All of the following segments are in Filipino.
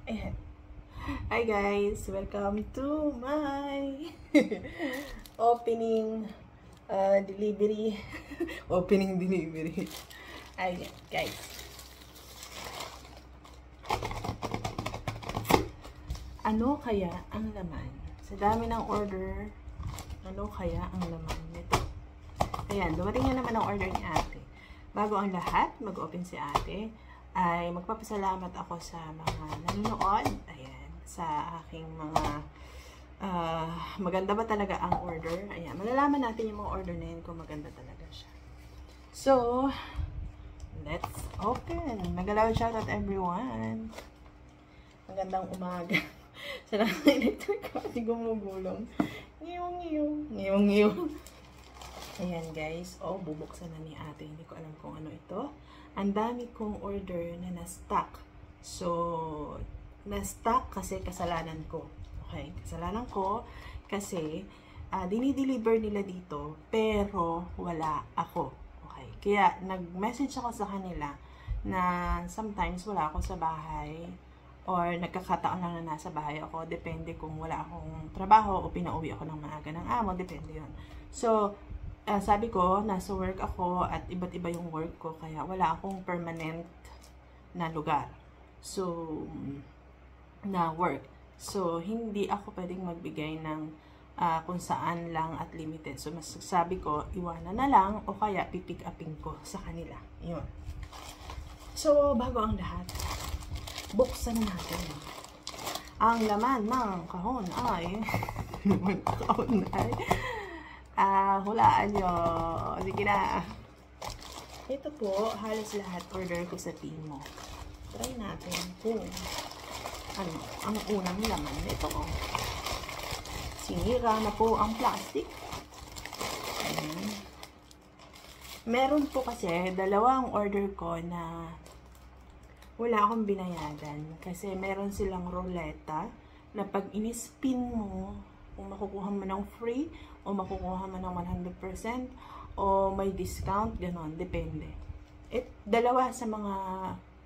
Ayan. Hi guys! Welcome to my opening delivery. Opening delivery. Ayan guys. Ano kaya ang laman? Sa dami ng order, ano kaya ang laman nito? Ayan, dumating na naman ang order ni ate. Bago ang lahat, mag-open si ate, ay magpapasalamat ako sa mga nanonood. Ayan, sa aking mga maganda ba talaga ang order. Ayan, malalaman natin yung mga order na yun kung maganda talaga siya. So, let's open. Magalaw shoutout everyone. Magandang umaga. Sa lang electric kasi gumugulong. Ngiyong. Ayan guys. Oh, bubuksan na ni ate. Hindi ko alam kung ano ito. Ang dami kong order na na-stock. So, na-stock kasi kasalanan ko. Okay? Kasalanan ko kasi dinideliver nila dito pero wala ako. Okay? Kaya nag-message ako sa kanila na sometimes wala ako sa bahay or nagkakataon lang na nasa bahay ako. Depende kung wala akong trabaho o pinauwi ako ng maaga ng amo. Depende yun. So, sabi ko, nasa work ako at iba't iba yung work ko. Kaya wala akong permanent na lugar. So, na work. So, hindi ako pwedeng magbigay ng kung saan lang at limited. So, mas sabi ko, iwanan na lang o kaya pipick upin ko sa kanila. Yun. So, bago ang lahat, buksan natin. Ang laman ng kahon ay hulaan nyo. Sige na. Ito po, halos lahat order ko sa Timo. Try natin kung ano, ang unang laman nito. Sinira na po ang plastic. Ayan. Meron po kasi dalawang order ko na wala akong binayadan kasi meron silang ruleta na pag in-spin mo, kung makukuha mo ng free o makukuha mo ng 100% o may discount, ganon, depende. Dalawa sa mga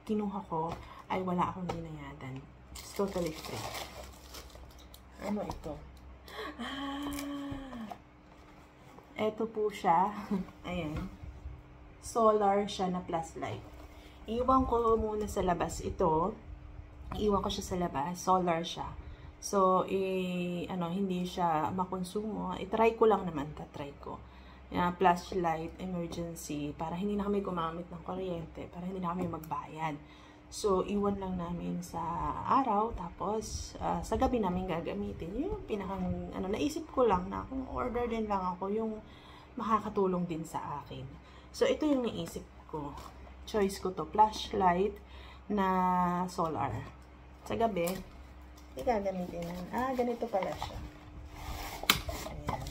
kinuha ko ay wala akong binayadan. It's totally free. Ano ito? Ito po siya. Ayan. Solar siya na plus light. Iwan ko muna sa labas ito. Iwan ko siya sa labas. Solar siya. So, hindi siya makonsumo. I-try ko lang naman. Try ko. Flashlight, emergency, para hindi na kami gumamit ng kuryente, para hindi na kami magbayad. So, iwan lang namin sa araw. Tapos, sa gabi namin gagamitin. Yung pinakang, naisip ko lang na kung order din lang ako, yung makakatulong din sa akin. So, ito yung naisip ko. Choice ko to, flashlight na solar. Sa gabi, gagamitin na. Ganito pala siya. Ayan.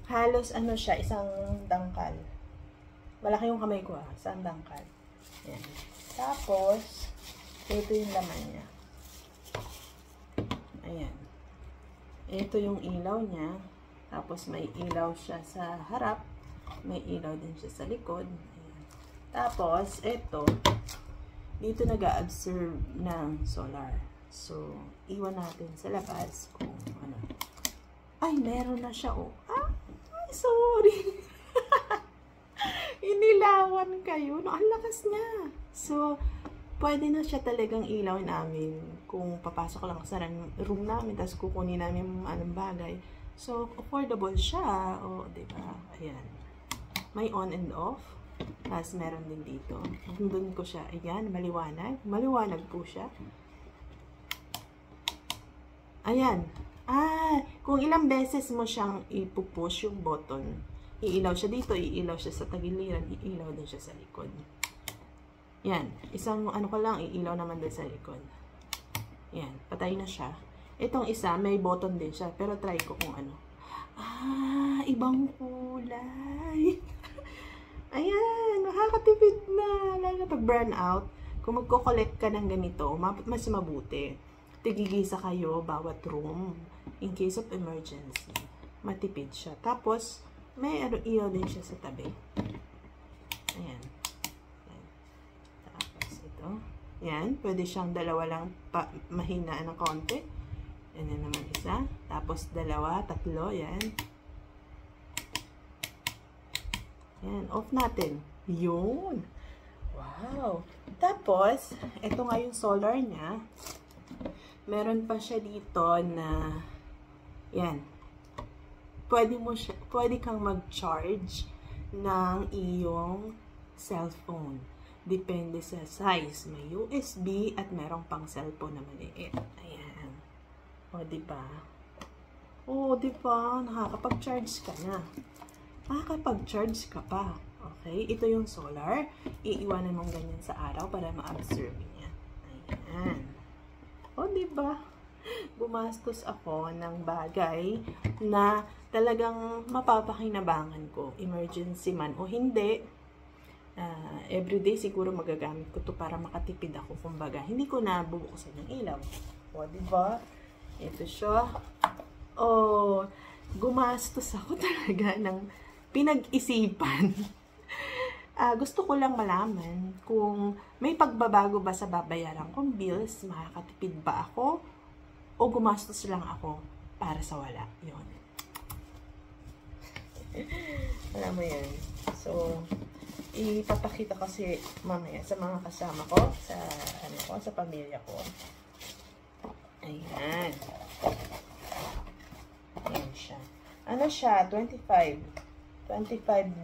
Halos siya, isang dangkal. Malaki yung kamay ko isang dangkal. Ayan. Tapos, ito yung laman niya. Ayan. Ito yung ilaw niya. Tapos may ilaw siya sa harap. May ilaw din siya sa likod. Tapos, ito, dito nag-a-absorb ng solar. So, iwan natin sa labas kung ano. Ay, meron na siya, oh. Ay, sorry. Inilawan kayo. No, ang lakas niya. So, pwede na siya talagang ilaw namin kung papasok lang sa room namin, tapos kukunin namin anong bagay. So, affordable siya. O, diba? Ayan. May on and off. Tapos, meron din dito. Doon ko siya. Ayan, maliwanag. Maliwanag po siya. Ayan. Kung ilang beses mo siyang ipupush yung button, iilaw siya dito, iilaw siya sa tagiliran, iilaw din siya sa likod. Yan. Isang ko lang, iilaw naman din sa likod. Yan. Patay na siya. Itong isa, may button din siya. Pero try ko kung ano. Ibang kulay. Ayan, nakakatipid na. Lalo pag burn out, kung magko-collect ka ng ganito, mas mabuti. Tigigisa kayo bawat room in case of emergency. Matipid siya. Tapos, may ilaw din siya sa tabi. Ayan. Tapos ito. Yan. Pwede siyang dalawa lang mahinaan ng konti. Yan naman isa. Tapos dalawa, tatlo. Yan. Yan. Off natin. Yun. Wow. Tapos, ito nga yung solar niya. Meron pa siya dito na yan. Pwede kang mag-charge ng iyong cellphone. Depende sa size. May USB at merong pang cellphone na maliit. Ayan. O, diba? O, diba? Nakakapag-charge ka na. Nakakapag-charge ka pa. Okay? Ito yung solar. Iiwanan mong ganyan sa araw para ma-absorb niya. Ayan. O, diba? Gumastos ako ng bagay na talagang mapapakinabangan ko. Emergency man o hindi. Everyday siguro magagamit ko to para makatipid ako. Kumbaga, hindi ko na bubuksan ng ilaw. O, diba? Ito siya. O, gumastos ako talaga ng pinag-isipan. Gusto ko lang malaman kung may pagbabago ba sa babayaran kong bills, makakatipid ba ako, o gumastos lang ako para sa wala. Yun. Alam mo yan. So, ipapakita kasi mamaya sa mga kasama ko, sa pamilya ko. Ayan. Ayan siya. Ano siya? 25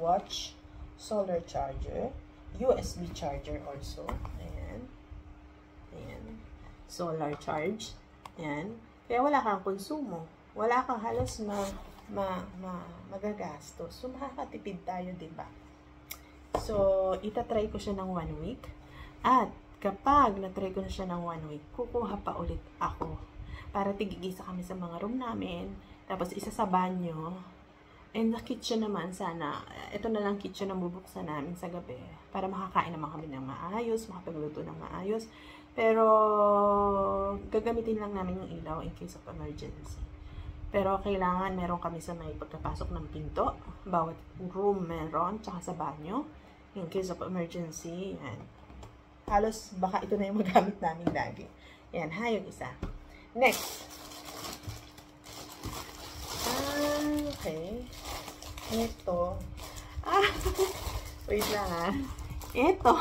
watts solar charger. USB charger also. Ayan. Ayan. Solar charge. Ayan. Kaya wala kang konsumo. Wala kang halos magagastos. So, makakatipid tayo, diba? So, itatry ko siya ng 1 week. At, kapag natry ko na siya ng 1 week, kukuha pa ulit ako. Para tigigisa kami sa mga room namin. Tapos, isa sa banyo. And the kitchen naman, sana, ito na lang kitchen na bubuksan namin sa gabi. Para makakain naman kami ng maayos, makapagluto ng maayos. Pero, gagamitin lang namin yung ilaw in case of emergency. Pero, kailangan meron kami sa may pagkapasok ng pinto. Bawat room meron, tsaka sa banyo. In case of emergency, yan. Halos, baka ito na yung magamit namin lagi. Yan, yung isa. Next. Okay. Ito. Wait lang ha. Ito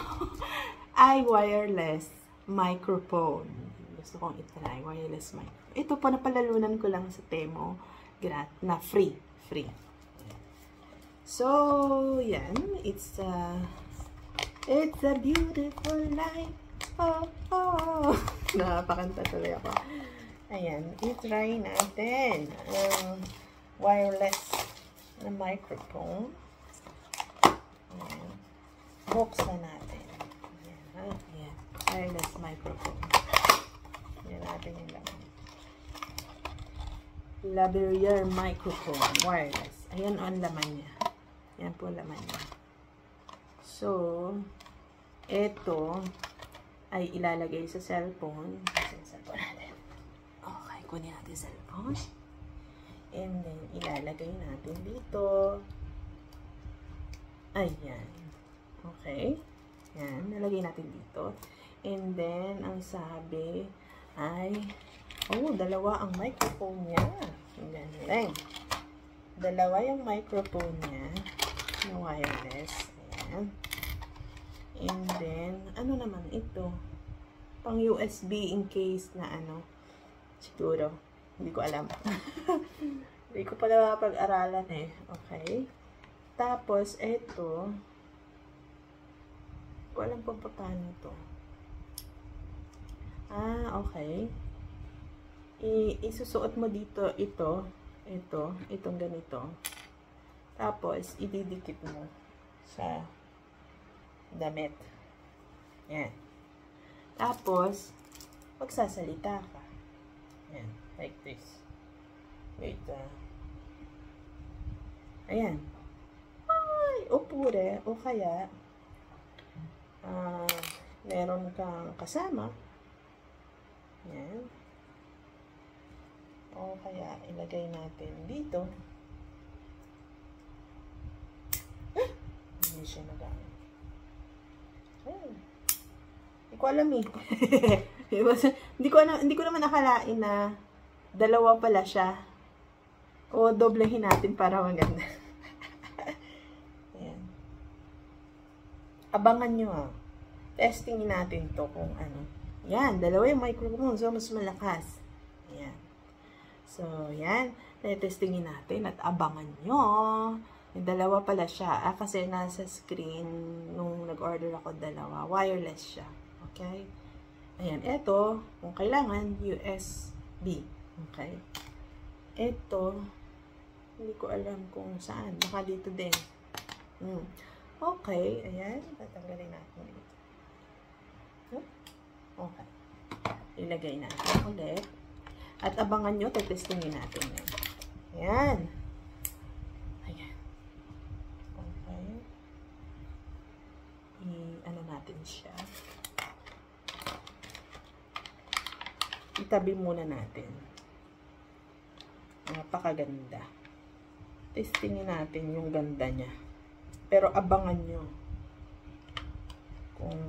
ay wireless microphone. Gusto kong itry. Wireless microphone. Ito po, napalalunan ko lang sa Temo. Na free. Free. So, yan. It's a beautiful life. Oh, oh. Napakanta tuloy ako. Ayan. I-try natin. Wireless na microphone. Ayan. Buksan natin. Ayan. Ayan. Wireless microphone. Ayan natin yung laman. Lavalier microphone. Wireless. Ayan ang laman niya. Ayan po laman niya. So, ito ay ilalagay sa cellphone. Sa cellphone natin. Okay, kunin natin cellphone. And then, ilalagay natin dito. Ayan. Okay. Yan. Nalagay natin dito. And then, ang sabi ay, dalawa ang microphone niya. Ang galing. Dalawa yung microphone niya na wireless. Ayan. And then, ano naman ito? Pang USB in case na siguro. Hindi ko alam. Hindi ko pala pag-aralan eh. Okay. Tapos, ito. Hindi ko alam kung paano ito. Okay. Isusuot mo dito itong ganito. Tapos, ididikit mo sa damit. Yan. Tapos, magsasalita ka. Yan. Like this. Wait, ayan. Ay, pure. O kaya, meron kang kasama. Yan. O kaya, ilagay natin dito. Hindi siya nagamit. Ayan. Hindi ko alam eh. Hindi ko naman nakalain na dalawa pala siya. O doblehin natin para maganda. Ayan. Abangan nyo ah. Testingin natin to kung ano. Yan, dalawa yung microphone. So, mas malakas. Ayan. So, yan. Testingin natin at abangan nyo. Yung dalawa pala siya. Kasi nasa screen nung nag-order ako dalawa. Wireless siya. Okay? Ayan. Ito, kung kailangan, USB. Okay? Ito, hindi ko alam kung saan. Baka dito din. Okay. Ayan. Tatanggalin natin dito. Okay. Ilagay natin ulit. At abangan nyo, testingin natin yan. Ayan. Ayan. Okay. Ano natin siya. Itabi muna natin. Napakaganda. Testingin natin yung ganda niya. Pero abangan nyo. Kung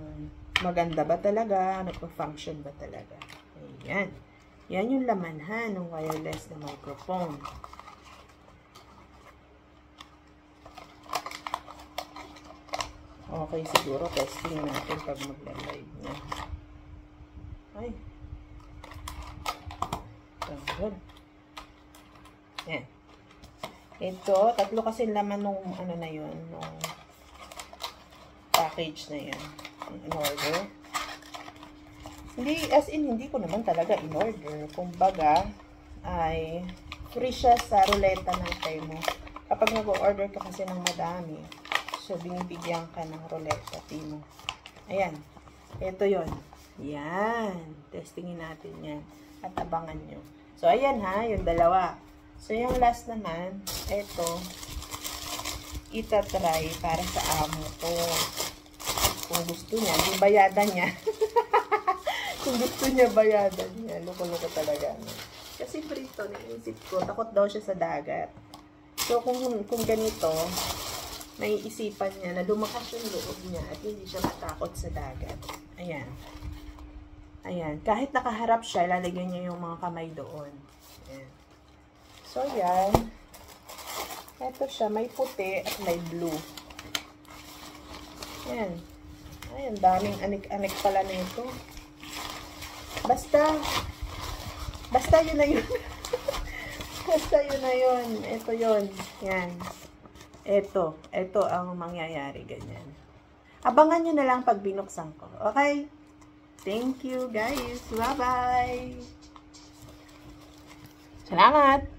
maganda ba talaga, nagpa-function ba talaga. Ayan. Yan yung laman ha, ng wireless na microphone. Okay, siguro testing natin pag magla-live na. Ay. Good. Yan. Ito, tatlo kasi laman nung ano na yun, nung package na yun. In order. Hindi, as in, hindi ko naman talaga in order. Kumbaga, ay free siya sa ruleta ng Temu. Kapag nag-order ka kasi ng madami, so binibigyan ka ng ruleta Temu. Ayan. Ito yon. Yan. Testingin natin yan. At abangan nyo. So, ayan ha, yung dalawa. So, yung last naman, ito, itatry para sa amo ko. Kung gusto niya, yung bayadan niya. Kung gusto niya, bayadan niya. Loko-loko talaga. Kasi prito, naisip ko, takot daw siya sa dagat. So, kung ganito, may isipan niya na lumakas yung loob niya at hindi siya matakot sa dagat. Ayan. Ayan. Kahit nakaharap siya, lalagyan niya yung mga kamay doon. Ayan. So, yan. Ito siya. May puti at may blue. Ayan. Ay, ang daming anik-anik pala nito. Basta yun na yun. Basta yun na yun. Ito yun. Yan. Ito ang mangyayari. Ganyan. Abangan nyo na lang pag binuksan ko. Okay? Thank you, guys. Bye-bye. Salamat!